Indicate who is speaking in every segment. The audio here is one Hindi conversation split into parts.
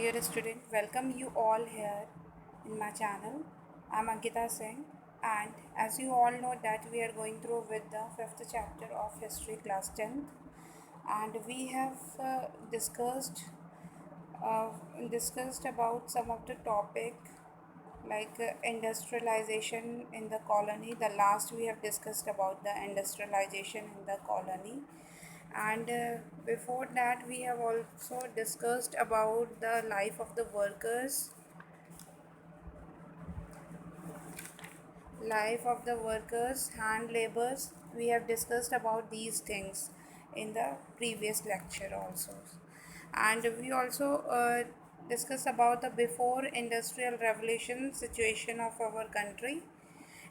Speaker 1: dear student, welcome you all here in my channel. I'm Ankita Singh, and as you all know that we are going through with the fifth chapter of history class 10th, and we have uh, discussed about some of the topic like industrialization in the colony. The last we have discussed about the industrialization in the colony, and before that we have also discussed about the life of the workers, hand labors. We have discussed about these things in the previous lecture also, and we also discussed about the before industrial revolution situation of our country.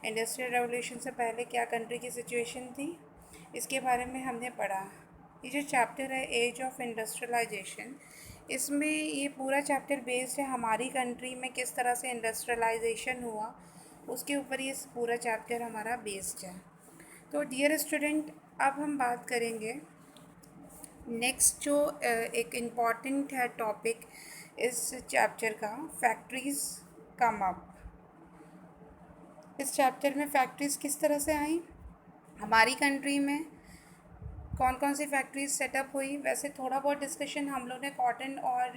Speaker 1: Industrial revolution से पहले क्या कंट्री की सिचुएशन थी, इसके बारे में हमने पढ़ा। ये जो चैप्टर है एज ऑफ इंडस्ट्रियलाइजेशन, इसमें ये पूरा चैप्टर बेस्ड है हमारी कंट्री में किस तरह से इंडस्ट्रियलाइजेशन हुआ, उसके ऊपर ये पूरा चैप्टर हमारा बेस्ड है। तो डियर स्टूडेंट, अब हम बात करेंगे नेक्स्ट जो एक इम्पॉर्टेंट है टॉपिक इस चैप्टर का, फैक्ट्रीज़ कम अप। इस चैप्टर में फैक्ट्रीज़ किस तरह से आई हमारी कंट्री में, कौन कौन सी फैक्ट्रीज सेटअप हुई। वैसे थोड़ा बहुत डिस्कशन हम लोग ने कॉटन और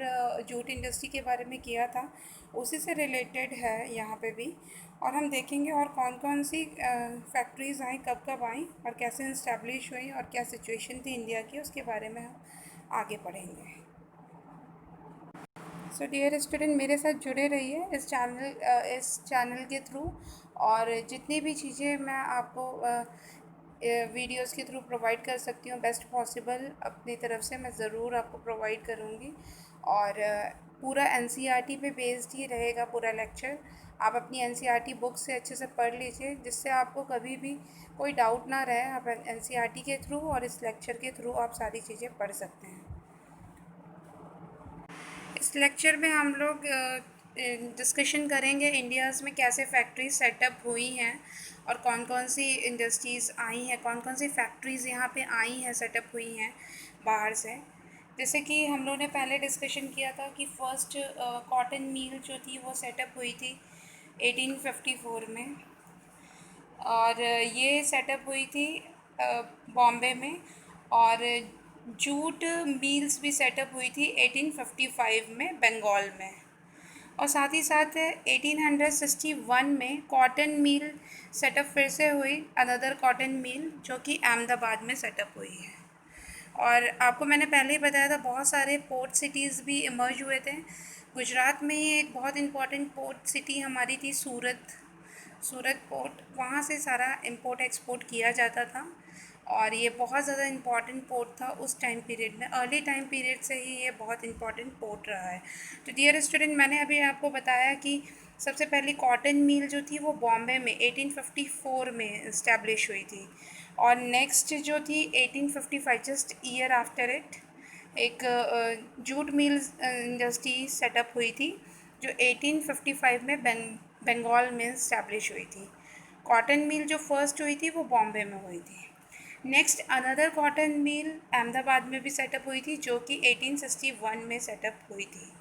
Speaker 1: जूट इंडस्ट्री के बारे में किया था, उसी से रिलेटेड है यहाँ पे भी। और हम देखेंगे और कौन कौन सी फैक्ट्रीज़ आई, कब कब आई और कैसे इस्टेब्लिश हुई और क्या सिचुएशन थी इंडिया की, उसके बारे में हम आगे पढ़ेंगे। सो डियर स्टूडेंट, मेरे साथ जुड़े रहिए इस चैनल के थ्रू, और जितनी भी चीज़ें मैं आपको वीडियोस के थ्रू प्रोवाइड कर सकती हूँ बेस्ट पॉसिबल अपनी तरफ से मैं ज़रूर आपको प्रोवाइड करूँगी। और पूरा एनसीईआरटी पे बेस्ड ही रहेगा पूरा लेक्चर। आप अपनी एनसीईआरटी बुक से अच्छे से पढ़ लीजिए, जिससे आपको कभी भी कोई डाउट ना रहे। आप एनसीईआरटी के थ्रू और इस लेक्चर के थ्रू आप सारी चीज़ें पढ़ सकते हैं। इस लेक्चर में हम लोग डिस्कशन करेंगे इंडियाज़ में कैसे फैक्ट्रीज सेटअप हुई हैं और कौन कौन सी इंडस्ट्रीज़ आई हैं, कौन कौन सी फैक्ट्रीज़ यहाँ पे आई हैं, सेटअप हुई हैं बाहर से। जैसे कि हम लोग ने पहले डिस्कशन किया था कि फ़र्स्ट कॉटन मील जो थी वो सेटअप हुई थी 1854 में, और ये सेटअप हुई थी बॉम्बे में। और जूट मिल्स भी सेटअप हुई थी 1855 में बंगाल में। और साथ ही साथ 1861 में कॉटन मिल सेटअप फिर से हुई, अनदर कॉटन मिल, जो कि अहमदाबाद में सेटअप हुई है। और आपको मैंने पहले ही बताया था बहुत सारे पोर्ट सिटीज़ भी इमर्ज हुए थे। गुजरात में ही एक बहुत इम्पॉर्टेंट पोर्ट सिटी हमारी थी सूरत पोर्ट, वहाँ से सारा इंपोर्ट एक्सपोर्ट किया जाता था, और ये बहुत ज़्यादा इम्पॉर्टेंट पोर्ट था उस टाइम पीरियड में। अर्ली टाइम पीरियड से ही ये बहुत इम्पॉर्टेंट पोर्ट रहा है। तो डियर स्टूडेंट, मैंने अभी आपको बताया कि सबसे पहली कॉटन मिल जो थी वो बॉम्बे में 1854 में इस्टेब्लिश हुई थी, और नेक्स्ट जो थी 1855 जस्ट ईयर आफ्टर इट एक जूट मिल इंडस्ट्री सेटअप हुई थी, जो 1855 में बंगाल में इस्टेब्लिश हुई थी। कॉटन मिल जो फर्स्ट हुई थी वो बॉम्बे में हुई थी। Next another cotton mill Ahmedabad में भी सेटअप हुई थी, जो कि 1861 में सेटअप हुई थी।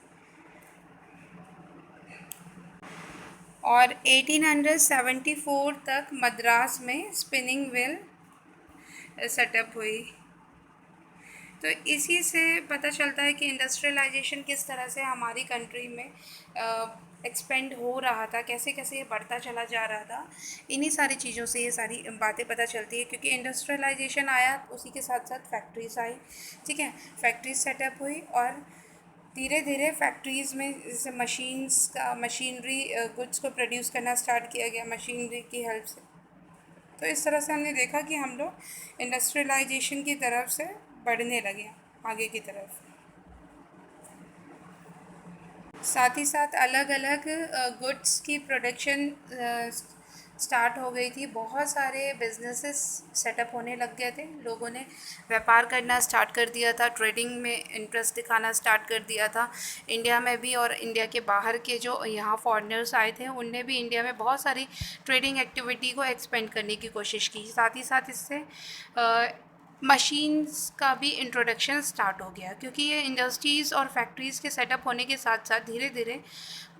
Speaker 1: और 1874 तक मद्रास में स्पिनिंग व्हील सेटअप हुई। तो इसी से पता चलता है कि इंडस्ट्रियलाइजेशन किस तरह से हमारी कंट्री में एक्सपेंड हो रहा था, कैसे कैसे ये बढ़ता चला जा रहा था। इन्हीं सारी चीज़ों से ये सारी बातें पता चलती है, क्योंकि इंडस्ट्रियलाइजेशन आया उसी के साथ साथ फैक्ट्रीज आई। ठीक है, फैक्ट्रीज सेटअप हुई और धीरे धीरे फैक्ट्रीज़ में जैसे मशीनरी गुड्स को प्रोड्यूस करना स्टार्ट किया गया मशीनरी की हेल्प से। तो इस तरह से हमने देखा कि हम लोग इंडस्ट्रियलाइजेशन की तरफ से बढ़ने लगे आगे की तरफ। साथ ही साथ अलग अलग गुड्स की प्रोडक्शन स्टार्ट हो गई थी। बहुत सारे बिजनेसेस सेटअप होने लग गए थे, लोगों ने व्यापार करना स्टार्ट कर दिया था, ट्रेडिंग में इंटरेस्ट दिखाना स्टार्ट कर दिया था। इंडिया में भी और इंडिया के बाहर के जो यहाँ फॉरेनर्स आए थे उनने भी इंडिया में बहुत सारी ट्रेडिंग एक्टिविटी को एक्सपेंड करने की कोशिश की। साथ ही साथ इससे मशीन्स का भी इंट्रोडक्शन स्टार्ट हो गया, क्योंकि ये इंडस्ट्रीज़ और फैक्ट्रीज़ के सेटअप होने के साथ साथ धीरे धीरे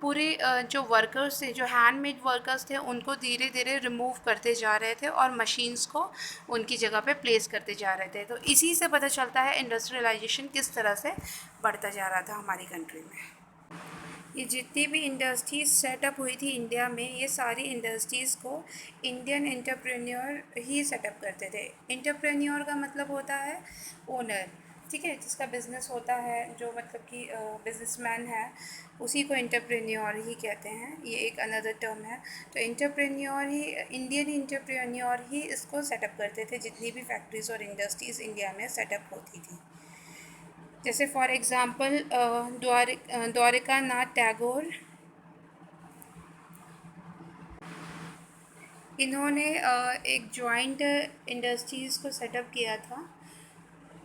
Speaker 1: पूरे जो वर्कर्स थे, जो हैंडमेड वर्कर्स थे, उनको धीरे धीरे रिमूव करते जा रहे थे और मशीन्स को उनकी जगह पे प्लेस करते जा रहे थे। तो इसी से पता चलता है इंडस्ट्रियलाइजेशन किस तरह से बढ़ता जा रहा था हमारी कंट्री में। ये जितनी भी इंडस्ट्रीज़ सेटअप हुई थी इंडिया में, ये सारी इंडस्ट्रीज़ को इंडियन एंटरप्रेन्योर ही सेटअप करते थे। एंटरप्रेन्योर का मतलब होता है ओनर, ठीक है, जिसका बिज़नेस होता है, जो मतलब कि बिजनेसमैन है, उसी को एंटरप्रेन्योर ही कहते हैं। ये एक अनदर टर्म है। तो एंटरप्रेन्योर ही, इंडियन एंटरप्रेन्योर ही इसको सेटअप करते थे, जितनी भी फैक्ट्रीज़ और इंडस्ट्रीज़ इंडिया में सेटअप होती थी। जैसे फॉर एग्ज़ाम्पल द्वारिका नाथ टैगोर, इन्होंने एक जॉइंट इंडस्ट्रीज़ को सेटअप किया था।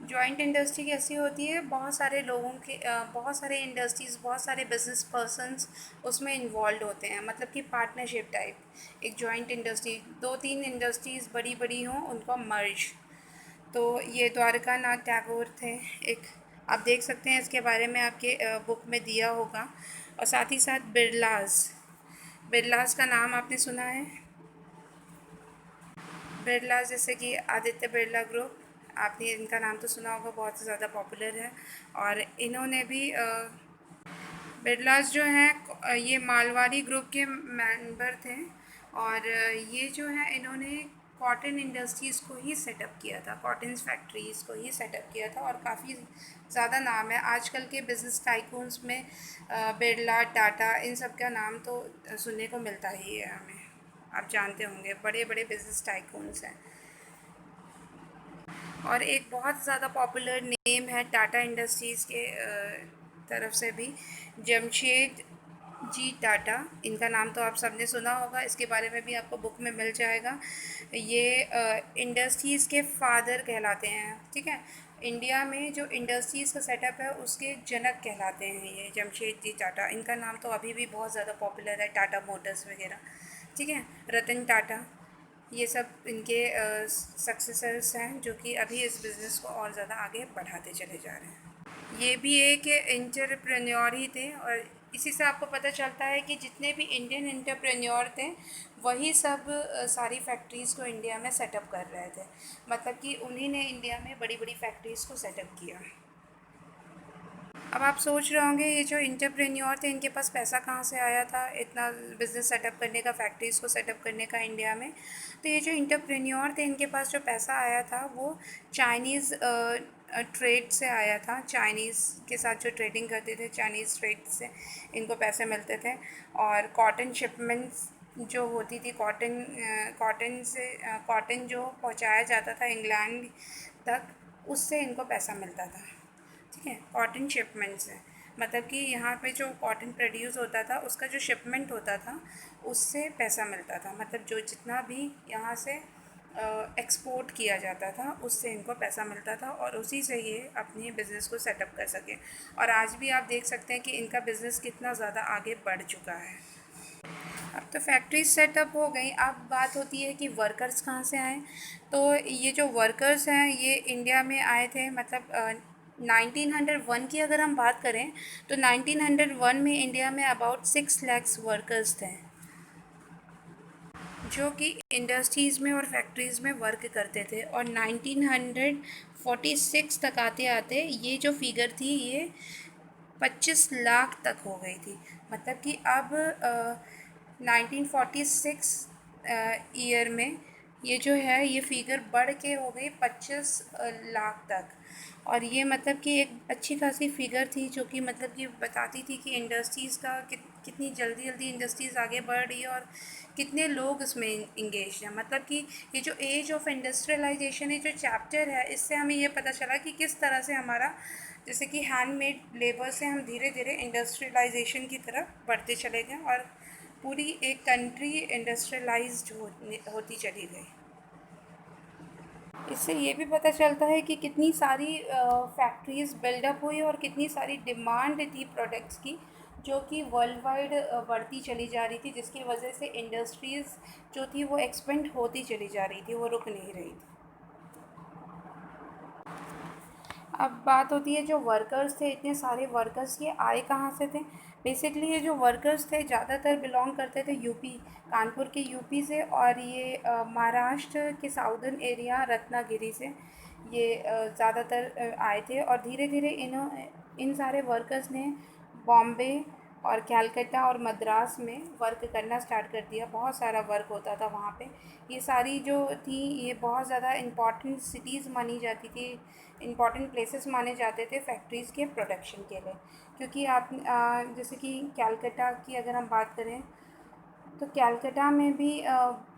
Speaker 1: जॉइंट इंडस्ट्री कैसी होती है, बहुत सारे लोगों के बहुत सारे इंडस्ट्रीज़, बहुत सारे बिजनेस पर्सन्स उसमें इन्वॉल्व होते हैं, मतलब कि पार्टनरशिप टाइप। एक जॉइंट इंडस्ट्री, दो तीन इंडस्ट्रीज़ बड़ी बड़ी हों, उनका मर्ज। तो ये द्वारका नाथ टैगोर थे एक, आप देख सकते हैं इसके बारे में आपके बुक में दिया होगा। और साथ ही साथ बिरलास, बिरलास का नाम आपने सुना है? बिरलास जैसे कि आदित्य बिरला ग्रुप, आपने इनका नाम तो सुना होगा, बहुत ज़्यादा पॉपुलर है। और इन्होंने भी बिरलास जो हैं ये मालवाड़ी ग्रुप के मेंबर थे। और ये जो है इन्होंने कॉटन इंडस्ट्रीज़ को ही सेटअप किया था, कॉटन फैक्ट्रीज़ को ही सेटअप किया था। और काफ़ी ज़्यादा नाम है आजकल के बिज़नेस टाइकून्स में, बिरला, टाटा, इन सब का नाम तो सुनने को मिलता ही है हमें, आप जानते होंगे, बड़े बड़े बिज़नेस टाइकून्स हैं। और एक बहुत ज़्यादा पॉपुलर नेम है टाटा इंडस्ट्रीज़ के तरफ से भी, जमशेद जी टाटा। इनका नाम तो आप सबने सुना होगा, इसके बारे में भी आपको बुक में मिल जाएगा। ये इंडस्ट्रीज़ के फादर कहलाते हैं, ठीक है। इंडिया में जो इंडस्ट्रीज़ का सेटअप है उसके जनक कहलाते हैं ये जमशेद जी टाटा। इनका नाम तो अभी भी बहुत ज़्यादा पॉपुलर है, टाटा मोटर्स वगैरह, ठीक है, रतन टाटा, ये सब इनके सक्सेसर्स हैं, जो कि अभी इस बिज़नेस को और ज़्यादा आगे बढ़ाते चले जा रहे हैं। ये भी एक एंटरप्रेन्योर ही थे। और इसी से आपको पता चलता है कि जितने भी इंडियन एंटरप्रेन्योर थे, वही सब सारी फैक्ट्रीज़ को इंडिया में सेटअप कर रहे थे, मतलब कि उन्हीं ने इंडिया में बड़ी बड़ी फैक्ट्रीज़ को सेटअप किया। अब आप सोच रहे होंगे ये जो एंटरप्रेन्योर थे, इनके पास पैसा कहाँ से आया था इतना बिज़नेस सेटअप करने का, फैक्ट्रीज़ को सेटअप करने का इंडिया में। तो ये जो एंटरप्रेन्योर थे, इनके पास जो पैसा आया था वो चाइनीज़ ट्रेड से आया था। चाइनीज़ के साथ जो ट्रेडिंग करते थे, चाइनीज़ ट्रेड से इनको पैसे मिलते थे। और कॉटन शिपमेंट्स जो होती थी, कॉटन जो पहुँचाया जाता था इंग्लैंड तक, उससे इनको पैसा मिलता था, ठीक है। कॉटन शिपमेंट से मतलब कि यहाँ पे जो कॉटन प्रोड्यूस होता था उसका जो शिपमेंट होता था, उससे पैसा मिलता था, मतलब जो जितना भी यहाँ से एक्सपोर्ट किया जाता था उससे इनको पैसा मिलता था, और उसी से ये अपने बिज़नेस को सेटअप कर सके। और आज भी आप देख सकते हैं कि इनका बिज़नेस कितना ज़्यादा आगे बढ़ चुका है। अब तो फैक्ट्री सेटअप हो गई, अब बात होती है कि वर्कर्स कहाँ से आए। तो ये जो वर्कर्स हैं ये इंडिया में आए थे, मतलब 1901 की अगर हम बात करें तो 1901 में इंडिया में अबाउट 6 लाख वर्कर्स थे, जो कि इंडस्ट्रीज़ में और फैक्ट्रीज़ में वर्क करते थे। और 1946 तक आते आते ये जो फिगर थी ये 25 लाख तक हो गई थी। मतलब कि अब 1946 ईयर में ये जो है ये फिगर बढ़ के हो गई 25 लाख तक। और ये मतलब कि एक अच्छी खासी फिगर थी, जो कि मतलब कि बताती थी कि इंडस्ट्रीज़ का कितनी जल्दी जल्दी इंडस्ट्रीज़ आगे बढ़ रही है और कितने लोग इसमें इंगेज हैं। मतलब कि ये जो एज ऑफ इंडस्ट्रियलाइजेशन ये जो चैप्टर है, इससे हमें ये पता चला कि किस तरह से हमारा, जैसे कि हैंडमेड लेबर से हम धीरे धीरे इंडस्ट्रियलाइजेशन की तरफ बढ़ते चले गए और पूरी एक कंट्री इंडस्ट्रियलाइज्ड होती चली गई। इससे ये भी पता चलता है कि कितनी सारी फैक्ट्रीज़ बिल्डअप हुई और कितनी सारी डिमांड थी प्रोडक्ट्स की, जो कि वर्ल्ड वाइड बढ़ती चली जा रही थी, जिसकी वजह से इंडस्ट्रीज़ जो थी वो एक्सपेंड होती चली जा रही थी, वो रुक नहीं रही थी। अब बात होती है जो वर्कर्स थे, इतने सारे वर्कर्स ये आए कहाँ से थे। बेसिकली ये जो वर्कर्स थे ज़्यादातर बिलोंग करते थे यूपी, कानपुर के यूपी से, और ये महाराष्ट्र के साउदर्न एरिया रत्नागिरी से ये ज़्यादातर आए थे। और धीरे धीरे इन सारे वर्कर्स ने बॉम्बे और कलकत्ता और मद्रास में वर्क करना स्टार्ट कर दिया। बहुत सारा वर्क होता था वहाँ पे। ये सारी जो थी ये बहुत ज़्यादा इम्पॉर्टेंट सिटीज़ मानी जाती थी, इम्पॉर्टेंट प्लेसेस माने जाते थे फैक्ट्रीज़ के प्रोडक्शन के लिए। क्योंकि आप जैसे कि कलकत्ता की अगर हम बात करें तो कलकत्ता में भी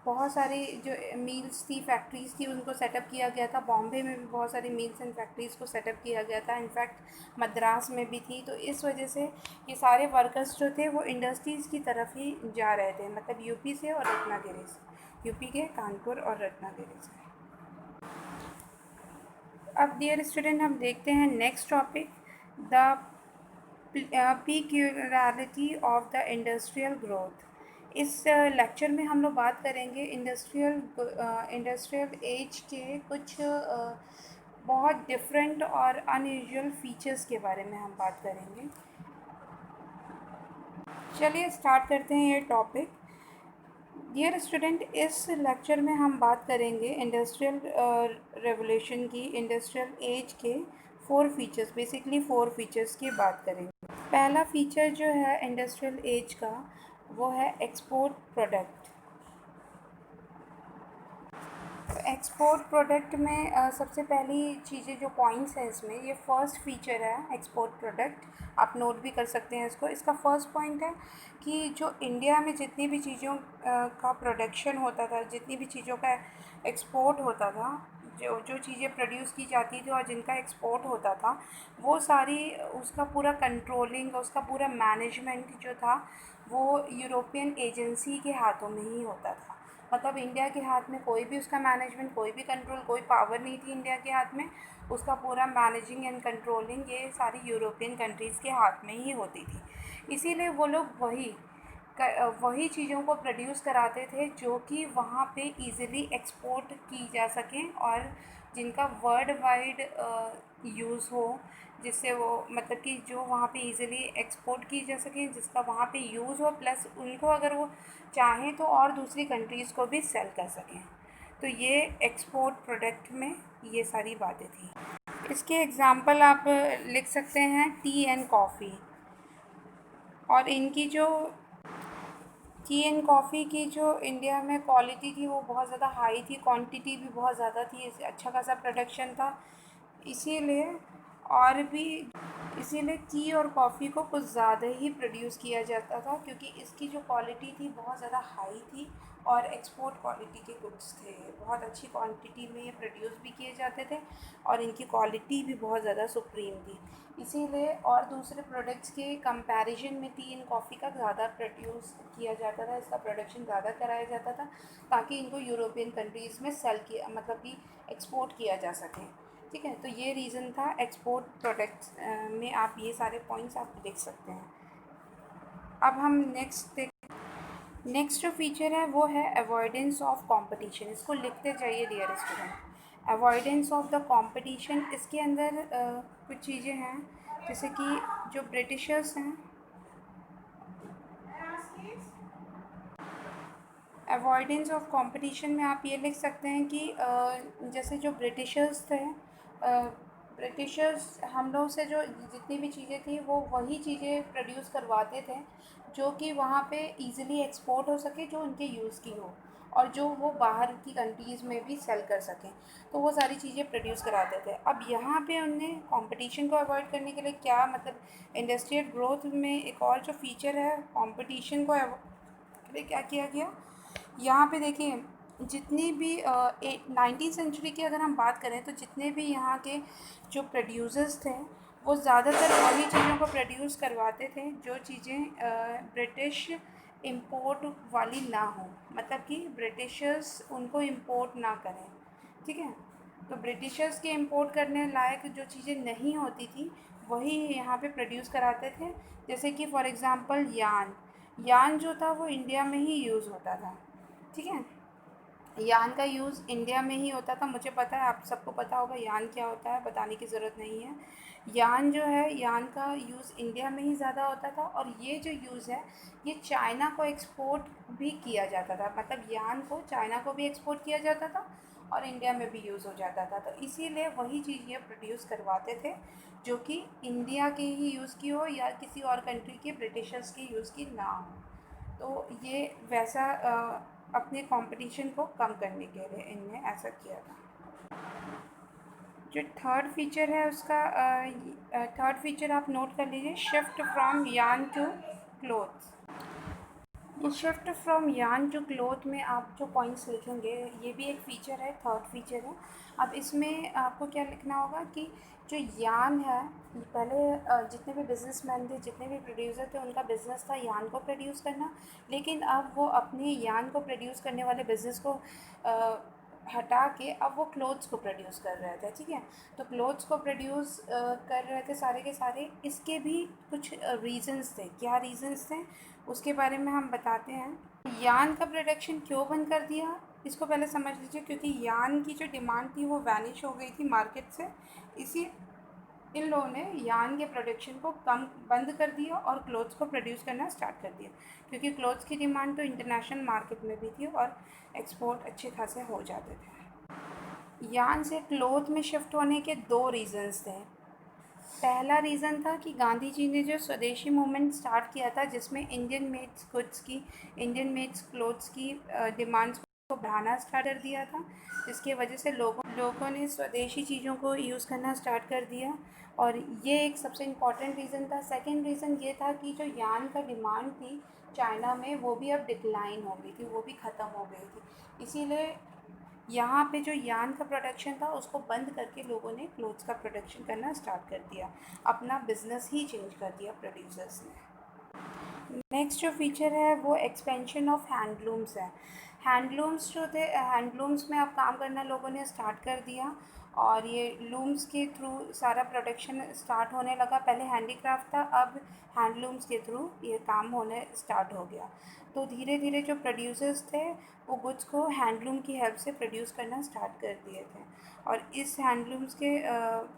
Speaker 1: बहुत सारी जो मिल्स थी, फैक्ट्रीज़ थी, उनको सेटअप किया गया था। बॉम्बे में भी बहुत सारी मिल्स एंड फैक्ट्रीज़ को सेटअप किया गया था। इनफैक्ट मद्रास में भी थी। तो इस वजह से ये सारे वर्कर्स जो थे वो इंडस्ट्रीज़ की तरफ ही जा रहे थे, मतलब यूपी से और रत्नागिरी से, यूपी के कानपुर और रत्नागिरी से। अब डियर स्टूडेंट हम देखते हैं next topic, the peculiarity of the industrial growth. इस लेक्चर में हम लोग बात करेंगे इंडस्ट्रियल एज के कुछ बहुत डिफरेंट और अनयूजुअल फीचर्स के बारे में हम बात करेंगे। चलिए स्टार्ट करते हैं ये टॉपिक। डियर स्टूडेंट, इस लेक्चर में हम बात करेंगे इंडस्ट्रियल रेवोल्यूशन की, इंडस्ट्रियल एज के 4 फीचर्स, बेसिकली 4 फीचर्स की बात करेंगे। पहला फीचर जो है इंडस्ट्रियल एज का वो है एक्सपोर्ट प्रोडक्ट। एक्सपोर्ट प्रोडक्ट में सबसे पहली चीज़ें जो पॉइंट्स हैं इसमें, ये फर्स्ट फीचर है एक्सपोर्ट प्रोडक्ट। आप नोट भी कर सकते हैं इसको। इसका फर्स्ट पॉइंट है कि जो इंडिया में जितनी भी चीज़ों का प्रोडक्शन होता था, जितनी भी चीज़ों का एक्सपोर्ट होता था, जो जो चीज़ें प्रोड्यूस की जाती थी और जिनका एक्सपोर्ट होता था, वो सारी उसका पूरा कंट्रोलिंग, उसका पूरा मैनेजमेंट जो था वो यूरोपियन एजेंसी के हाथों में ही होता था। मतलब इंडिया के हाथ में कोई भी उसका मैनेजमेंट, कोई भी कंट्रोल, कोई पावर नहीं थी इंडिया के हाथ में। उसका पूरा मैनेजिंग एंड कंट्रोलिंग ये सारी यूरोपियन कंट्रीज़ के हाथ में ही होती थी। इसीलिए वो लोग वही चीज़ों को प्रोड्यूस कराते थे जो कि वहाँ पे इजीली एक्सपोर्ट की जा सकें और जिनका वर्ल्ड वाइड यूज़ हो, जिससे वो मतलब कि जो वहाँ पे इजीली एक्सपोर्ट की जा सके, जिसका वहाँ पे यूज़ हो, प्लस उनको अगर वो चाहें तो और दूसरी कंट्रीज़ को भी सेल कर सकें। तो ये एक्सपोर्ट प्रोडक्ट में ये सारी बातें थी। इसके एग्ज़ाम्पल आप लिख सकते हैं टी एंड कॉफ़ी। और इनकी जो टी एंड कॉफ़ी की जो इंडिया में क्वालिटी थी वो बहुत ज़्यादा हाई थी, क्वांटिटी भी बहुत ज़्यादा थी, अच्छा खासा प्रोडक्शन था। इसीलिए और भी इसीलिए टी और कॉफ़ी को कुछ ज़्यादा ही प्रोड्यूस किया जाता था, क्योंकि इसकी जो क्वालिटी थी बहुत ज़्यादा हाई थी और एक्सपोर्ट क्वालिटी के गुड्स थे। बहुत अच्छी क्वांटिटी में ये प्रोड्यूस भी किए जाते थे और इनकी क्वालिटी भी बहुत ज़्यादा सुप्रीम थी। इसीलिए और दूसरे प्रोडक्ट्स के कंपैरिजन में टी एंड कॉफ़ी का ज़्यादा प्रोड्यूस किया जाता था, इसका प्रोडक्शन ज़्यादा कराया जाता था ताकि इनको यूरोपियन कंट्रीज़ में सेल किया, मतलब कि एक्सपोर्ट किया जा सके। ठीक है, तो ये रीज़न था एक्सपोर्ट प्रोडक्ट्स में। आप ये सारे पॉइंट्स आप देख सकते हैं। अब हम नेक्स्ट जो फीचर है वो है अवॉइडेंस ऑफ कंपटीशन। इसको लिखते जाइए dear student, avoidance of the competition. इसके अंदर कुछ चीज़ें हैं, जैसे कि जो ब्रिटिशर्स हैं, अवॉइडेंस ऑफ कंपटीशन में आप ये लिख सकते हैं कि जैसे जो ब्रिटिशर्स थे, ब्रिटिशर्स हम लोग से जो जितनी भी चीज़ें थी वो वही चीज़ें प्रोड्यूस करवाते थे जो कि वहाँ पे इजीली एक्सपोर्ट हो सके, जो उनके यूज़ की हो और जो वो बाहर की कंट्रीज़ में भी सेल कर सकें। तो वो सारी चीज़ें प्रोड्यूस कराते थे। अब यहाँ पे उनने कंपटीशन को अवॉइड करने के लिए क्या, मतलब इंडस्ट्रियल ग्रोथ में एक और जो फीचर है कंपटीशन को क्या किया गया। यहाँ पे देखिए, जितनी भी 19वीं सेंचुरी की अगर हम बात करें तो जितने भी यहाँ के जो प्रोड्यूसर्स थे वो ज़्यादातर वही चीज़ों को प्रोड्यूस करवाते थे जो चीज़ें ब्रिटिश इंपोर्ट वाली ना हो, मतलब कि ब्रिटिशर्स उनको इंपोर्ट ना करें। ठीक है, तो ब्रिटिशर्स के इंपोर्ट करने लायक जो चीज़ें नहीं होती थी वही यहाँ पे प्रोड्यूस कराते थे। जैसे कि फॉर एग्ज़ाम्पल यान जो था वो इंडिया में ही यूज़ होता था। ठीक है, यान का यूज़ इंडिया में ही होता था। मुझे पता है, आप सबको पता होगा यान क्या होता है, बताने की ज़रूरत नहीं है। यान जो है, यान का यूज़ इंडिया में ही ज़्यादा होता था, और ये जो यूज़ है, ये चाइना को एक्सपोर्ट भी किया जाता था। मतलब यान को चाइना को भी एक्सपोर्ट किया जाता था और इंडिया में भी यूज़ हो जाता था। तो इसीलिए वही चीज़ ये प्रोड्यूस करवाते थे जो कि इंडिया के ही यूज़ की हो या किसी और कंट्री के, ब्रिटिशर्स की यूज़ की ना हो। तो ये वैसा अपने कंपटीशन को कम करने के लिए इनने ऐसा किया था। जो थर्ड फीचर है उसका, थर्ड फीचर आप नोट कर लीजिए, shift from yarn to clothes. ये shift from yarn to cloth में आप जो पॉइंट्स लिखेंगे, ये भी एक फ़ीचर है, थर्ड फीचर है। अब इसमें आपको क्या लिखना होगा कि जो यार्न है, पहले जितने भी बिजनेसमैन थे, जितने भी प्रोड्यूसर थे, उनका बिज़नेस था यार्न को प्रोड्यूस करना। लेकिन अब वो अपने यार्न को प्रोड्यूस करने वाले बिज़नेस को हटा के अब वो क्लोथ्स को प्रोड्यूस कर रहे थे, ठीक है। तो क्लोथ्स को प्रोड्यूस कर रहे थे सारे के सारे। इसके भी कुछ रीज़न्स थे। क्या रीज़न्स थे उसके बारे में हम बताते हैं। यान का प्रोडक्शन क्यों बंद कर दिया, इसको पहले समझ लीजिए। क्योंकि यान की जो डिमांड थी वो वैनिश हो गई थी मार्केट से। इसी इन लोगों ने यान के प्रोडक्शन को कम बंद कर दिया और क्लोथ्स को प्रोड्यूस करना स्टार्ट कर दिया। क्योंकि क्लोथ्स की डिमांड तो इंटरनेशनल मार्केट में भी थी और एक्सपोर्ट अच्छे खासे हो जाते थे। यान से क्लोथ में शिफ्ट होने के दो रीज़न्स थे। पहला रीज़न था कि गांधी जी ने जो स्वदेशी मूवमेंट स्टार्ट किया था, जिसमें इंडियन मेड्स गुड्स की, इंडियन मेड्स क्लोथ्स की डिमांड्स को बढ़ाना स्टार्ट कर दिया था, जिसकी वजह से लोगों ने स्वदेशी चीज़ों को यूज़ करना स्टार्ट कर दिया। और ये एक सबसे इम्पॉर्टेंट रीज़न था। सेकंड रीज़न ये था कि जो यान का डिमांड थी चाइना में, वो भी अब डिक्लाइन हो गई थी, वो भी ख़त्म हो गई थी। इसीलिए यहाँ पे जो यान का प्रोडक्शन था उसको बंद करके लोगों ने क्लोथ्स का प्रोडक्शन करना स्टार्ट कर दिया। अपना बिजनेस ही चेंज कर दिया प्रोड्यूसर्स ने। नेक्स्ट जो फीचर है वो एक्सपेंशन ऑफ हैंडलूम्स है। हैंडलूम्स जो थे, हैंडलूम्स में अब काम करना लोगों ने स्टार्ट कर दिया और ये लूम्स के थ्रू सारा प्रोडक्शन स्टार्ट होने लगा। पहले हैंडीक्राफ्ट था, अब हैंडलूम्स के थ्रू ये काम होने स्टार्ट हो गया। तो धीरे धीरे जो प्रोड्यूसर्स थे वो गुड्स को हैंडलूम की हेल्प से प्रोड्यूस करना स्टार्ट कर दिए थे। और इस हैंडलूम्स के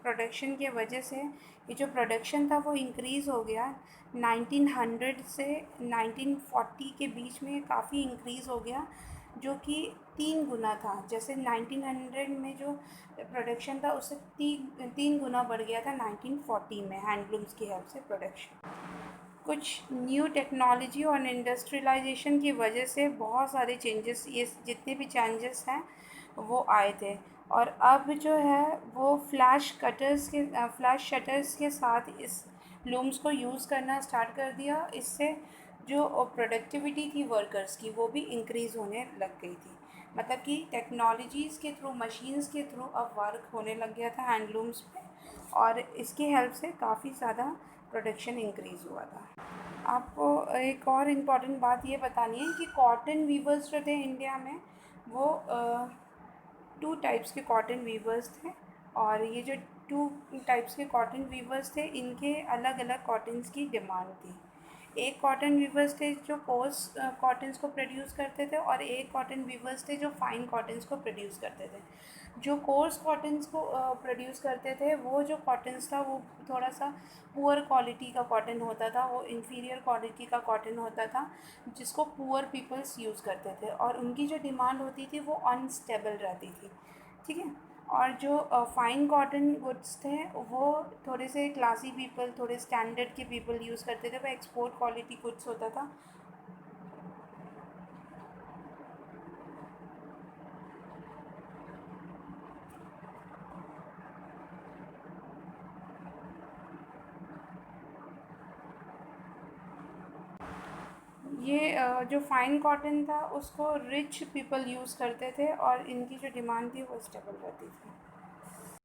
Speaker 1: प्रोडक्शन के वजह से ये जो प्रोडक्शन था वो इंक्रीज़ हो गया। 1900 से 1940 के बीच में काफ़ी इंक्रीज़ हो गया, जो कि 3 गुना था। जैसे 1900 में जो प्रोडक्शन था उससे 3 गुना बढ़ गया था 1940 में हैंडलूम्स की हेल्प से प्रोडक्शन। कुछ न्यू टेक्नोलॉजी और इंडस्ट्रियलाइजेशन की वजह से बहुत सारे चेंजेस, ये जितने भी चेंजेस हैं वो आए थे। और अब जो है वो फ्लैश शटर्स के साथ इस लूम्स को यूज़ करना स्टार्ट कर दिया। इससे जो प्रोडक्टिविटी थी वर्कर्स की वो भी इंक्रीज़ होने लग गई थी। मतलब कि टेक्नोलॉजीज़ के थ्रू, मशीन्स के थ्रू अब वर्क होने लग गया था हैंडलूम्स पे, और इसकी हेल्प से काफ़ी ज़्यादा प्रोडक्शन इंक्रीज़ हुआ था। आपको एक और इम्पॉर्टेंट बात ये बतानी है कि कॉटन वीवर्स जो थे इंडिया में, वो 2 टाइप्स के कॉटन वीवर्स थे। और ये जो 2 टाइप्स के कॉटन वीवर्स थे, इनके अलग अलग कॉटन्स की डिमांड थी। एक कॉटन वीवर्स थे जो कोर्स कॉटन्स को प्रोड्यूस करते थे, और एक कॉटन वीवर्स थे जो फाइन कॉटन्स को प्रोड्यूस करते थे। जो कोर्स कॉटन्स को प्रोड्यूस करते थे, वो जो कॉटन्स था वो थोड़ा सा पुअर क्वालिटी का कॉटन होता था, वो इन्फीरियर क्वालिटी का कॉटन होता था, जिसको पुअर पीपल्स यूज़ करते थे, और उनकी जो डिमांड होती थी वो अनस्टेबल रहती थी, ठीक है। और जो फाइन कॉटन गुड्स थे वो थोड़े से क्लासी पीपल, थोड़े स्टैंडर्ड के पीपल यूज़ करते थे, वो एक्सपोर्ट क्वालिटी गुड्स होता था। ये जो फाइन कॉटन था उसको रिच पीपल यूज़ करते थे, और इनकी जो डिमांड थी वो स्टेबल रहती थी।